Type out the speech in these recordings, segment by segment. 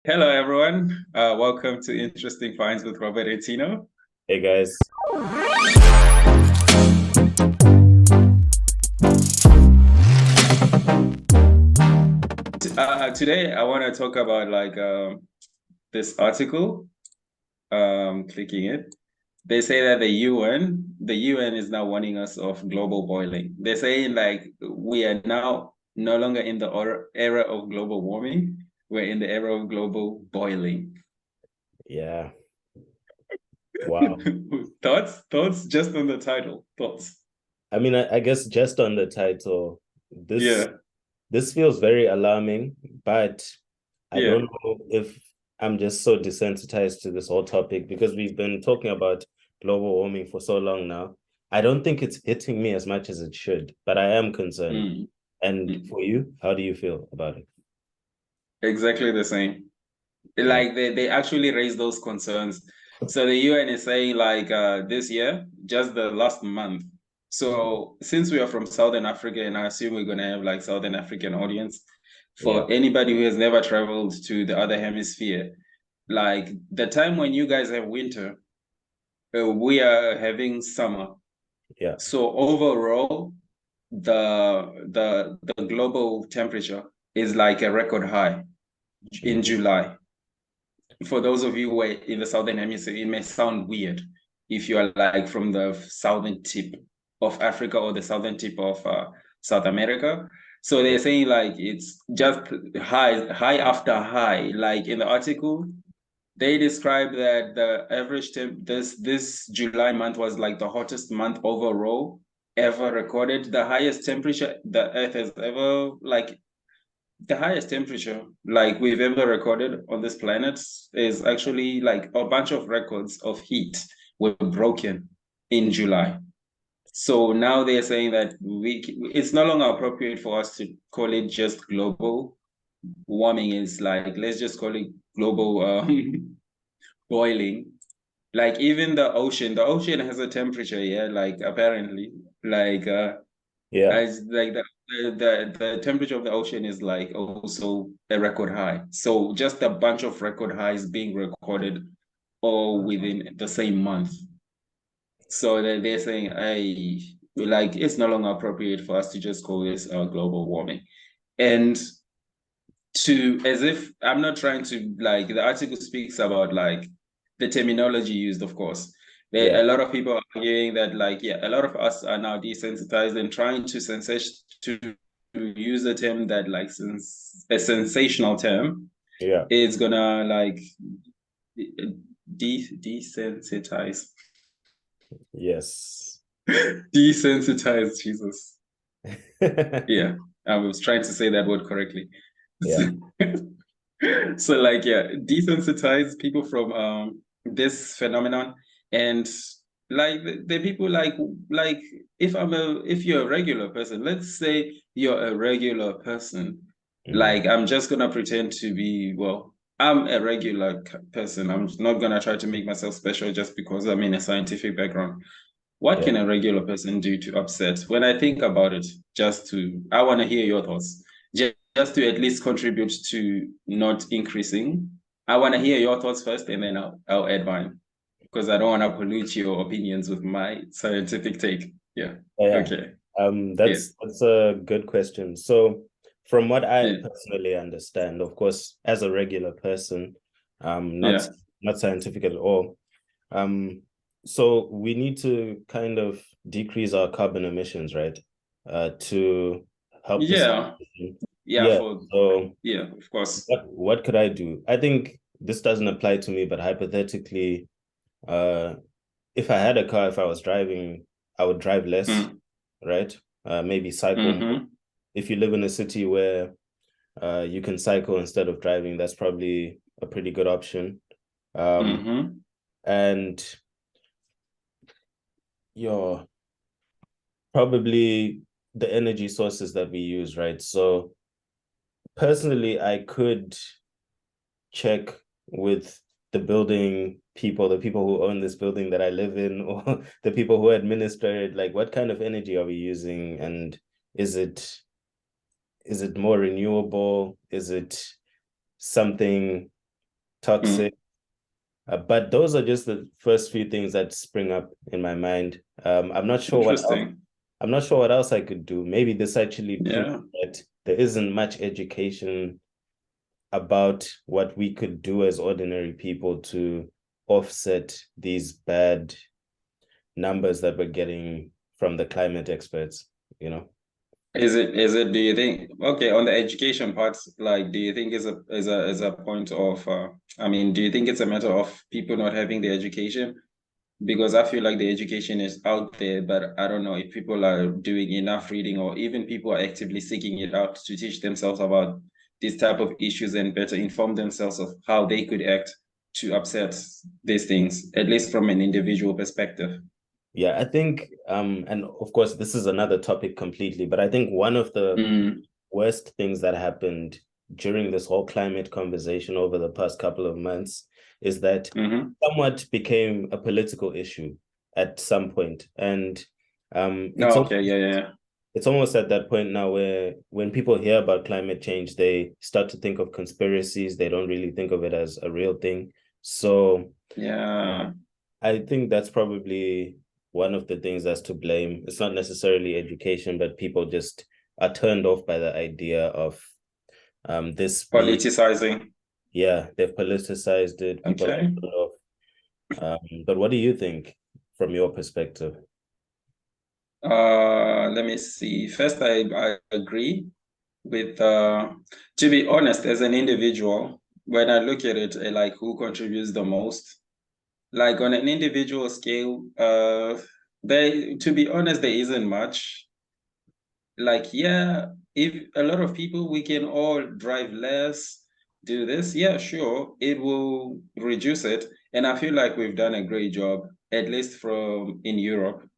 Hello, everyone. Welcome to Interesting Finds with Robert and Tino. Hey guys. Today, I want to talk about this article. Clicking it, they say that the UN is now warning us of global boiling. They're saying like we are now no longer in the era of global warming. We're in the era of global boiling. Yeah. Wow. Thoughts just on the title. Thoughts. I mean, I guess just on the title, this Yeah, this feels very alarming, but I yeah. don't know if I'm just so desensitized to this whole topic because we've been talking about global warming for so long now. I don't think it's hitting me as much as it should, but I am concerned. Mm. And Mm. for you, how do you feel about it? Exactly the same. Yeah. Like they actually raised those concerns. So the UN is saying like this year, just the last month. So since we are from Southern Africa, and I assume we're gonna have like Southern African audience, Yeah. for anybody who has never traveled to the other hemisphere, like the time when you guys have winter, we are having summer. Yeah. So overall, the global temperature is like a record high in Jesus. July. For those of you who are in the southern hemisphere, it may sound weird if you are like from the southern tip of Africa or the southern tip of South America. So Yeah. they're saying like it's just high after high. Like in the article, they describe that the average temp this July month was like the hottest month overall ever recorded, the highest temperature the Earth has ever like the highest temperature like we've ever recorded on this planet is actually like a bunch of records of heat were broken in July. So now they're saying that it's no longer appropriate for us to call it just global warming. Is like let's just call it global boiling. Like even the ocean has a temperature, yeah, like apparently, like Yeah. as like the temperature of the ocean is like also a record high. So just a bunch of record highs being recorded all within the same month. So they're saying, I like it's no longer appropriate for us to just call this global warming. And to as if I'm not trying to like the article speaks about like the terminology used, of course. Yeah. A lot of people are arguing that like yeah, a lot of us are now desensitized and trying to to use a term that like since a sensational term Yeah. is gonna like desensitize Yes. desensitize Jesus. Yeah, I was trying to say that word correctly. Yeah. So like yeah, desensitize people from this phenomenon and like the people like if you're a regular person, let's say you're a regular person, Mhm. like I'm just gonna pretend to be well, I'm a regular person. I'm not gonna try to make myself special just because I'm in a scientific background. What Yeah. can a regular person do to upset? When I think about it, I want to hear your thoughts. Just to at least contribute to not increasing. I want to hear your thoughts first, and then I'll add mine because I don't want to pollute your opinions with my scientific take. Yeah. Yeah. Okay. Yeah. That's a good question. So, from what I Yeah. personally understand, of course, as a regular person, not Yeah. not scientific at all. Um, so we need to kind of decrease our carbon emissions, right? To help the Yeah. situation. Yeah. Yeah. So Yeah. Of course. what could I do? I think this doesn't apply to me, but hypothetically, uh, if I had a car, if I was driving, I would drive less, Mm. right? Maybe cycle more. Mm-hmm. If you live in a city where you can cycle instead of driving, that's probably a pretty good option. Um, Mm-hmm. and your probably the energy sources that we use, right? So personally, I could check with the building people, the people who own this building that I live in, or the people who administer it, like what kind of energy are we using? And is it more renewable? Is it something? toxic. But those are just the first few things that spring up in my mind. I'm not sure what else. Interesting. I'm not sure what else I could do. Maybe this actually proves Yeah. that there isn't much education about what we could do as ordinary people to offset these bad numbers that we're getting from the climate experts, you know? Do you think, okay, on the education part, like, do you think is a point of, I mean, do you think it's a matter of people not having the education? Because I feel like the education is out there, but I don't know if people are doing enough reading or even people are actively seeking it out to teach themselves about these type of issues and better inform themselves of how they could act to upset these things, at least from an individual perspective. Yeah, I think, and of course, this is another topic completely, but I think one of the Mm, worst things that happened during this whole climate conversation over the past couple of months is that hmm. somewhat became a political issue at some point. And No, okay, yeah, yeah, it's almost at that point now where when people hear about climate change, they start to think of conspiracies. They don't really think of it as a real thing. So yeah. I think that's probably one of the things that's to blame. It's not necessarily education, but people just are turned off by the idea of this being, Politicizing. yeah, they've politicized it. People are Okay. turned off. But what do you think from your perspective? Let me see. First, I agree with, to be honest, as an individual, when I look at it, like who contributes the most, like on an individual scale, to be honest, there isn't much. Like, yeah, if a lot of people, we can all drive less, do this, yeah, sure, it will reduce it. And I feel like we've done a great job, at least from in Europe.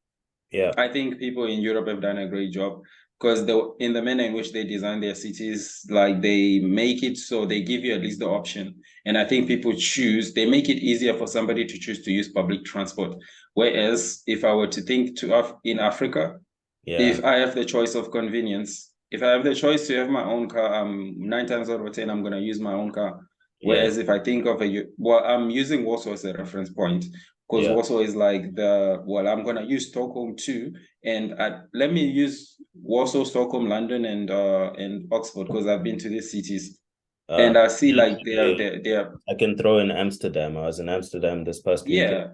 Yeah, I think people in Europe have done a great job because in the manner in which they design their cities, like they make it so they give you at least the option. And I think people choose, they make it easier for somebody to choose to use public transport. Whereas if I were to think in Africa, yeah, if I have the choice of convenience, if I have the choice to have my own car, 9 times out of 10, I'm going to use my own car. yeah, Whereas if I think of well, I'm using Warsaw as a reference point because yeah, Warsaw is like well, I'm going to use Stockholm too. And let me use Warsaw, Stockholm, London, and Oxford because I've been to these cities. And I see like they are I can throw in Amsterdam. I was in Amsterdam this past weekend. yeah.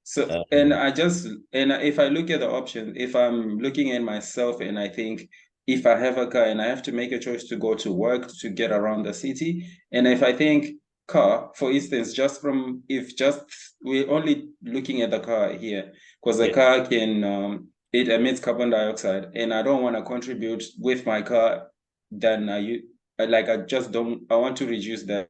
So, and Um, if I look at the option, if I'm looking at myself and I think if I have a car and I have to make a choice to go to work to get around the city, and if I think car, for instance, if just we're only looking at the car here, because the yeah, car it emits carbon dioxide, and I don't want to contribute with my car, then I just don't, I want to reduce the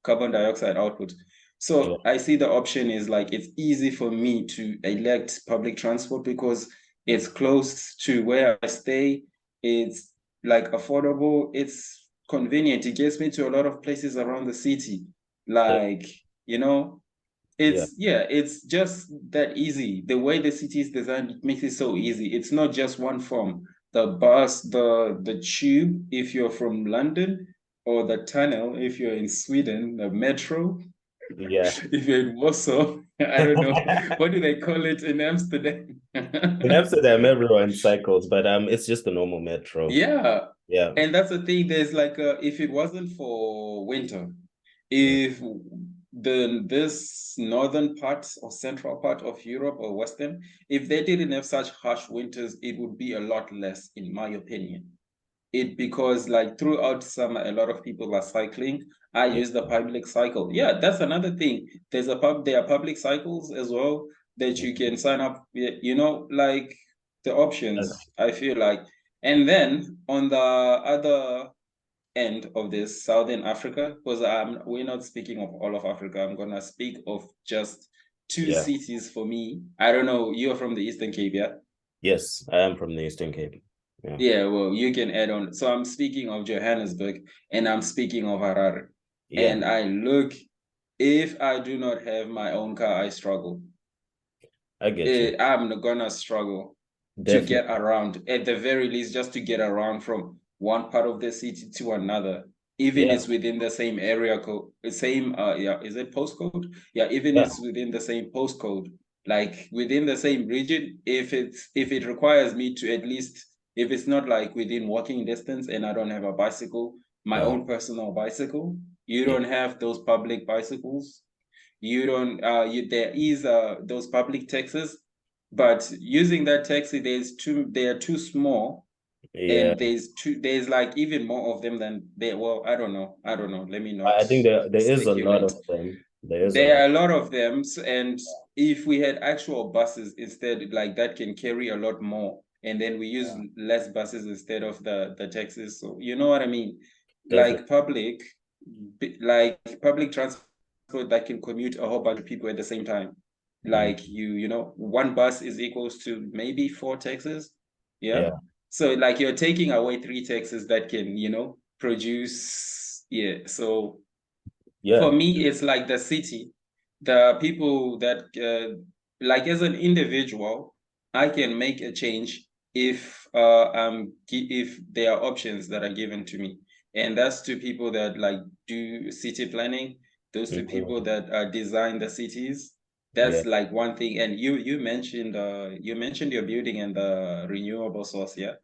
carbon dioxide output. yeah, So I see the option is like it's easy for me to elect public transport because it's close to where I stay. It's like affordable. It's convenient. It gets me to a lot of places around the city. yeah, Like, you know, yeah, it's just that easy. The way the city is designed it makes it so easy. It's not just one form. The bus, the tube, if you're from London, or the tunnel, if you're in Sweden, the metro, yeah. if you're in Warsaw, I don't know. What do they call it in Amsterdam? In Amsterdam, everyone cycles, but it's just a normal metro. Yeah. Yeah. And that's the thing. There's like if it wasn't for winter, Mm. if this northern part or central part of Europe or Western, if they didn't have such harsh winters, it would be a lot less, in my opinion. It because like throughout summer, a lot of people are cycling. I Yeah. use the public cycle. Yeah, that's another thing. There are public cycles as well that you can sign up. Like the options. I feel like, and then on the other end of this, Southern Africa, because we're not speaking of all of Africa. I'm gonna speak of just two Yeah. cities for me. I don't know. You're from the Eastern Cape, yeah? Yes, I am from the Eastern Cape. Yeah. Yeah, well, you can add on. So I'm speaking of Johannesburg and I'm speaking of Harare. Yeah. And if I do not have my own car, I struggle. I get you. I'm gonna struggle to Definitely. get around, at the very least, just to get around from one part of the city to another. even Yeah. it's within the same area code, same yeah, is it postcode? Yeah, even Yeah. it's within the same postcode, like within the same region, if it requires me to at least, if it's not like within walking distance and I don't have a bicycle, my Uh, own personal bicycle, you yeah. don't have those public bicycles, you don't there is those public taxis, but using that taxi, they are too small, Yeah. and there's like even more of them than there. Well, I don't know, let me not I think there is a lot speculate. of them. There is a There lot. are a lot of them, and if we had actual buses instead, like that can carry a lot more, and then we use less buses instead of the taxis, so you know what I mean, Definitely. like public transport that can commute a whole bunch of people at the same time, Mm. like you know, one bus is equals to maybe four taxis, yeah, Yeah. so like you're taking away three taxis that can, produce, yeah, so for Yeah. me, it's like the city, the people that, like as an individual, I can make a change if there are options that are given to me, and that's to people that like do city planning, those two people Mhm. that design the cities. Yeah. That's like one thing. And you mentioned your building and the renewable source, yeah.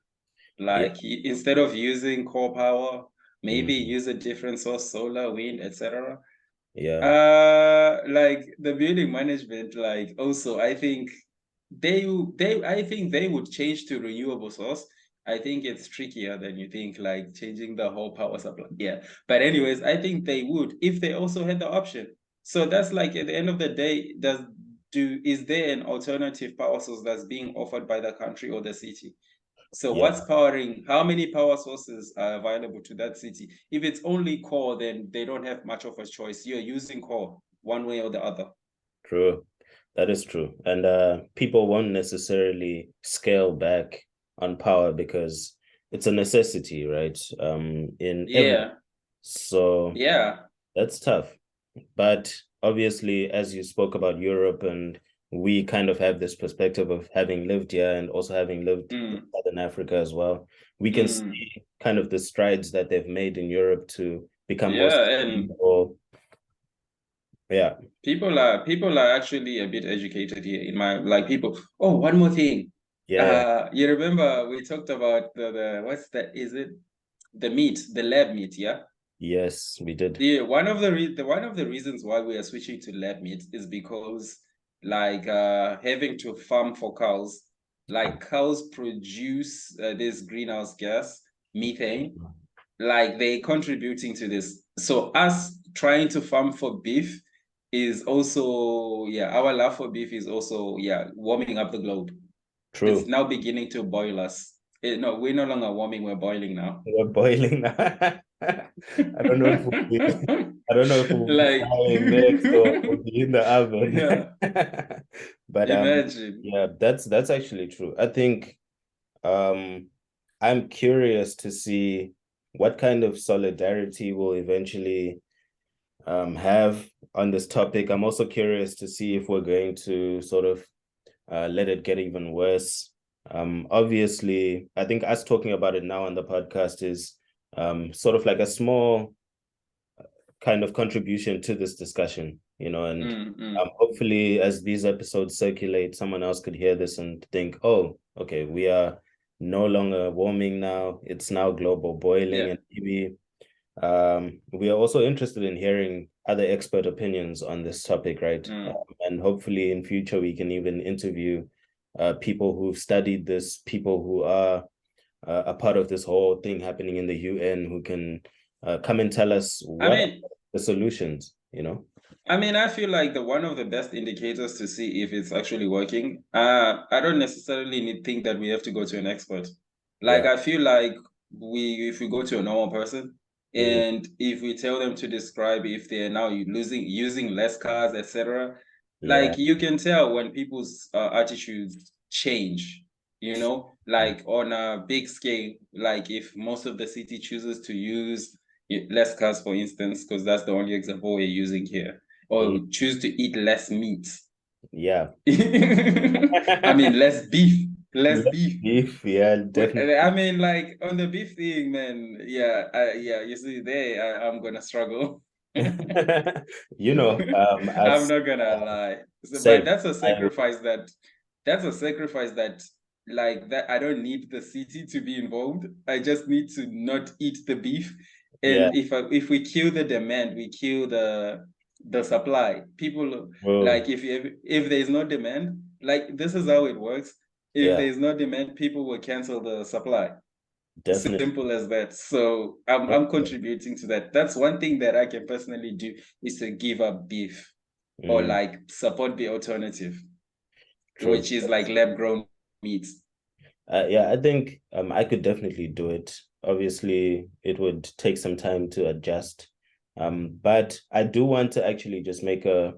Yeah. Like instead of using core power, maybe Mhm. use a different source, solar, wind, etc. Yeah. Like the building management, like also, I think I think they would change to renewable source. I think it's trickier than you think, like changing the whole power supply. Yeah. But anyways, I think they would if they also had the option. So that's like at the end of the day, is there an alternative power source that's being offered by the country or the city? So Yeah. how many power sources are available to that city? If it's only core, then they don't have much of a choice. You're using core one way or the other. True. That is true. And people won't necessarily scale back on power because it's a necessity, right? In every Yeah, so yeah. that's tough. But obviously, as you spoke about Europe, and we kind of have this perspective of having lived here and also having lived in Mm, Southern Africa as well, we can mm. see kind of the strides that they've made in Europe to become more Yeah, and sustainable. Yeah, people are actually a bit educated here in my like people. Oh, one more thing. yeah, You remember we talked about the what's that? Is it the lab meat, yeah? yes, we did. One of the reasons why we are switching to lab meat is because like having to farm for cows, like cows produce this greenhouse gas, methane, like they contributing to this. So us trying to farm for beef is also, yeah, our love for beef is also, yeah, warming up the globe. It's True. now beginning to boil us. No, we're no longer warming, we're boiling now. We're boiling now. I don't know if we'll be, I don't know if we'll be Like, frying next or we'll be in the oven. yeah, But imagine. yeah, that's actually true. I think um I'm curious to see what kind of solidarity we'll eventually have on this topic. I'm also curious to see if we're going to sort of let it get even worse. Obviously, I think us talking about it now on the podcast is sort of like a small kind of contribution to this discussion, and Mm. hopefully, as these episodes circulate, someone else could hear this and think, oh, okay, we are no longer warming now. It's now global boiling, Yeah. and maybe we are also interested in hearing other expert opinions on this topic, right? Mm. And hopefully in future we can even interview people who've studied this, people who are a part of this whole thing happening in the UN, who can come and tell us I what are mean, the solutions. I feel like the one of the best indicators to see if it's actually working. I don't necessarily think that we have to go to an expert. Like Yeah. I feel like if we go to a normal person Mm, and if we tell them to describe if they're now using less cars, etc., yeah. like you can tell when people's attitudes change. Like on a big scale, like if most of the city chooses to use less cars, for instance, because that's the only example we're using here, Mm, or choose to eat less meat. yeah. I mean, less beef. less Less beef. beef, yeah, I definitely. mean, like on the beef thing, man. Yeah, yeah. You see, there, I'm gonna struggle. You know, I've I'm not gonna lie. But same. I that's a sacrifice that like that I don't need the city to be involved. I just need to not eat the beef. yeah, And if we kill the demand, we kill the supply. People bro, like if there is no demand, like this is how it works. If yeah, there is no demand, people will cancel the supply. definitely. Simple as that. So I'm contributing to that. That's one thing that I can personally do is to give up beef or Mm, like support the alternative, true. which is like lab grown meats. Yeah, I think I could definitely do it. Obviously, it would take some time to adjust. But I do want to actually just make a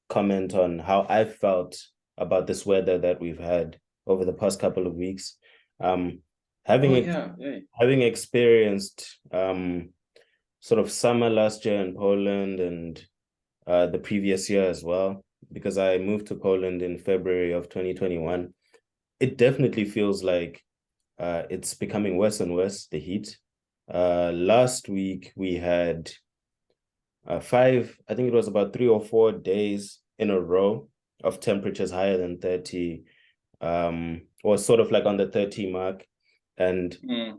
comment on how I felt about this weather that we've had over the past couple of weeks. Um, Oh having yeah, yeah. having experienced sort of summer last year in Poland and the previous year as well, because I moved to Poland in February of 2021, it definitely feels like it's becoming worse and worse, the heat. Last week we had I think it was about 3 or 4 days in a row of temperatures higher than 30, or sort of like on the 30 mark. And Mm.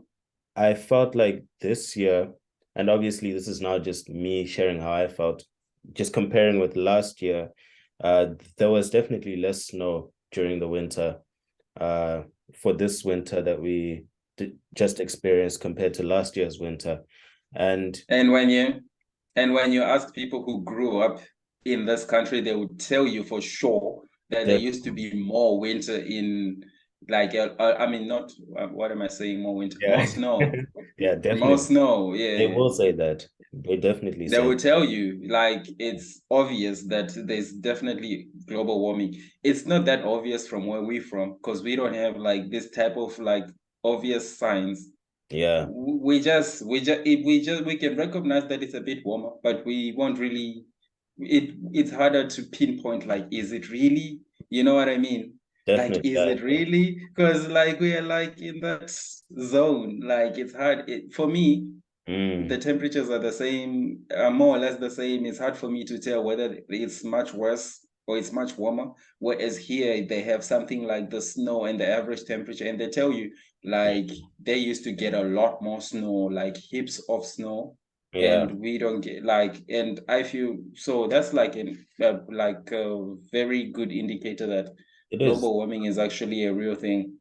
I felt like this year, and obviously this is now just me sharing how I felt, just comparing with last year, there was definitely less snow during the winter, uh, for this winter that we just experienced compared to last year's winter. And And when you ask people who grew up in this country, they would tell you for sure that there used to definitely, be more winter in like I mean not what am I saying, more winter, more yeah, snow. yeah, More definitely. snow, They yeah. will say that. They definitely They say will tell you, like, it's obvious that there's definitely global warming. It's not that obvious from where we're from, because we don't have like this type of like obvious signs. yeah, We can recognize that it's a bit warmer, but we won't really. It's harder to pinpoint. Like, is it really? You know what I mean? Like, definitely. is I it agree. really? Because like we are like in that zone. Like it's hard for me. The Mm, temperatures are the same, more or less the same. It's hard for me to tell whether it's much worse or it's much warmer. Whereas here they have something like the snow and the average temperature, and they tell you like mm, they used to get a lot more snow, like heaps of snow, yeah, and we don't get like. And I feel so that's like a very good indicator that it is global warming is actually a real thing.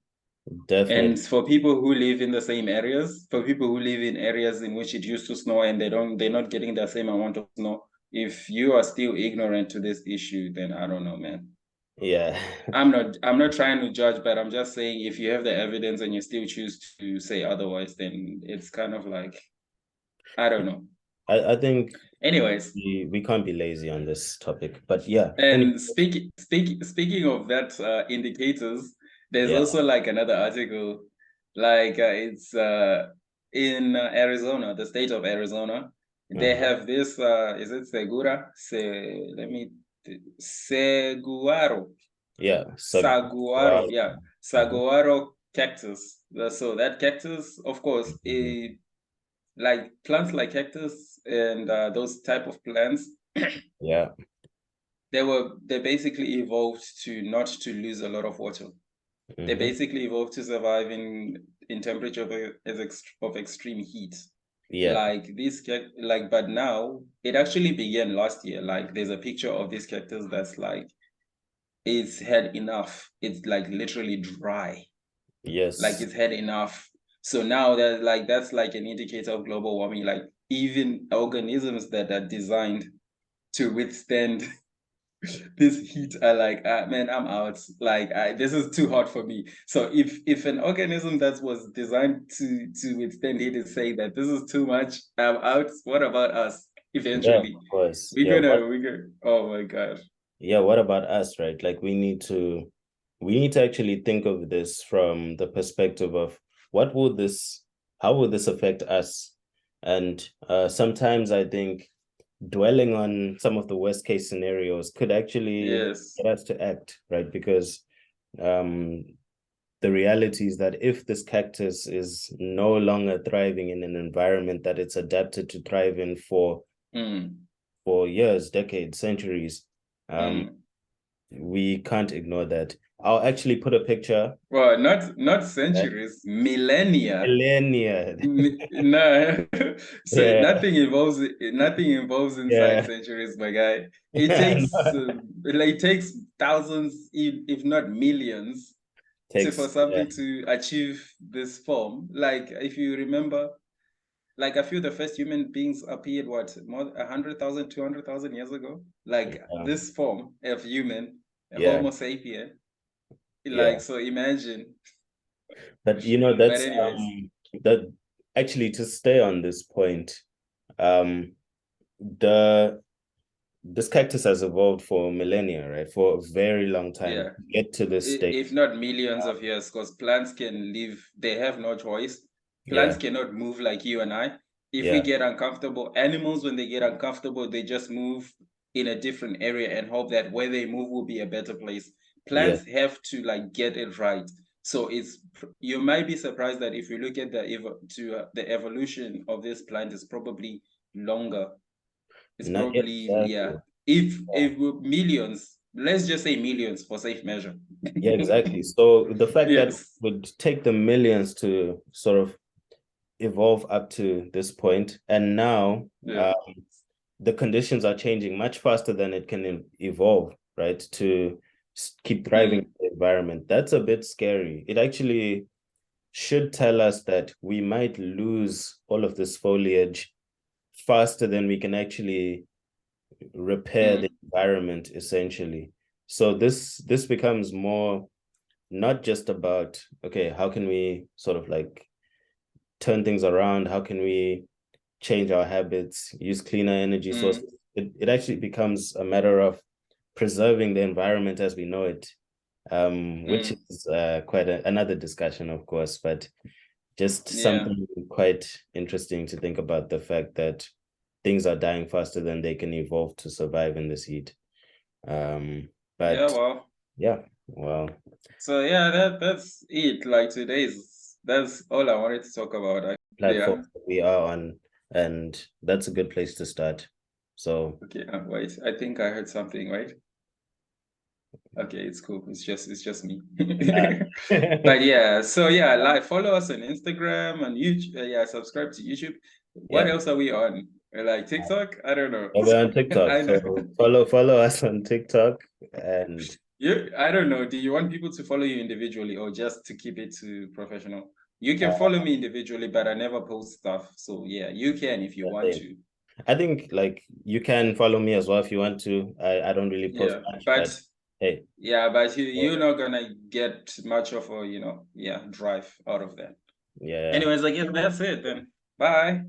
And definitely. for people who live in the same areas, for people who live in areas in which it used to snow and they're not getting the same amount of snow, if you are still ignorant to this issue, then I don't know, man. Yeah. I'm not trying to judge, but I'm just saying if you have the evidence and you still choose to say otherwise, then it's kind of like, I don't know. I think Anyways, we can't be lazy on this topic. But yeah, anyway, and speaking of that indicators, there's yeah. also like another article, like it's in Arizona, the state of Arizona. They Uh-huh. have this is it Segura? Seguaro. Yeah. Saguaro, yeah. Mhm. Saguaro cactus. So that cactus, of course, Mhm. like plants like cactus and those type of plants, Yeah. they basically evolved to not to lose a lot of water. They Hmm. basically evolved to survive in temperature of extreme heat. Yeah. But now it actually began last year. Like there's a picture of this cactus that's like it's had enough. It's like literally dry. Like Yes. it's had enough. So now that's like an indicator of global warming. Like even organisms that are designed to withstand this heat are like, man, I'm out. Like, this is too hot for me. So if an organism that was designed to withstand heat is saying that this is too much, I'm out. What about us? Yeah, Eventually, of course. we're gonna we gonna. Oh my gosh. What about us, right? Like we need to actually think of this from the perspective of what would this how would this affect us? And sometimes I think dwelling on some of the worst case scenarios could actually Yes. get us to act, right? Because um the reality is that if this cactus is no longer thriving in an environment that it's adapted to thrive in for years, decades, centuries, we can't ignore that. I'll actually put a picture. Well, not centuries, millennia. Millennia. No, so Yeah. nothing involves inside Yeah. centuries, my guy. It takes thousands, if not millions, for something to achieve this form. Like if you remember, like I feel the first human beings appeared more 100,000, 200,000 years ago. Like this form of human, Homo sapien. Like so, imagine. But But anyways, that actually, to stay on this point, the this cactus has evolved for millennia, right? For a very long time to get to this state. If not millions of years, because plants can live, they have no choice. Plants cannot move like you and I. If we get uncomfortable, animals, when they get uncomfortable, they just move in a different area and hope that where they move will be a better place. Plants have to like get it right. So you might be surprised that if you look at the evolution of this plant is probably longer. It's probably if millions, let's just say millions for safe measure. Yeah, exactly. So the fact that it would take the millions to sort of evolve up to this point, and now the conditions are changing much faster than it can evolve, right? To keep thriving in the environment. That's a bit scary. It actually should tell us that we might lose all of this foliage faster than we can actually repair the environment, essentially. So this becomes more not just about, okay, how can we sort of like turn things around? How can we change our habits, use cleaner energy sources? It actually becomes a matter of preserving the environment as we know it, which is quite another discussion, of course, but just something quite interesting to think about, the fact that things are dying faster than they can evolve to survive in this heat. But well. So that's it. Like that's all I wanted to talk about. Platform we are on, and that's a good place to start. So okay, wait. I think I heard something, right? Okay, it's cool. It's just me. But yeah, so like follow us on Instagram and YouTube. Subscribe to YouTube. What else are we on? Like TikTok? I don't know. We're on TikTok. So follow us on TikTok. And I don't know. Do you want people to follow you individually or just to keep it to professional? You can follow me individually, but I never post stuff. So yeah, you can if you want to. I think like you can follow me as well if you want to. I don't really post much, but hey. Yeah, but you're not gonna get much of a drive out of that. Yeah. Anyways, I guess that's it then. Bye.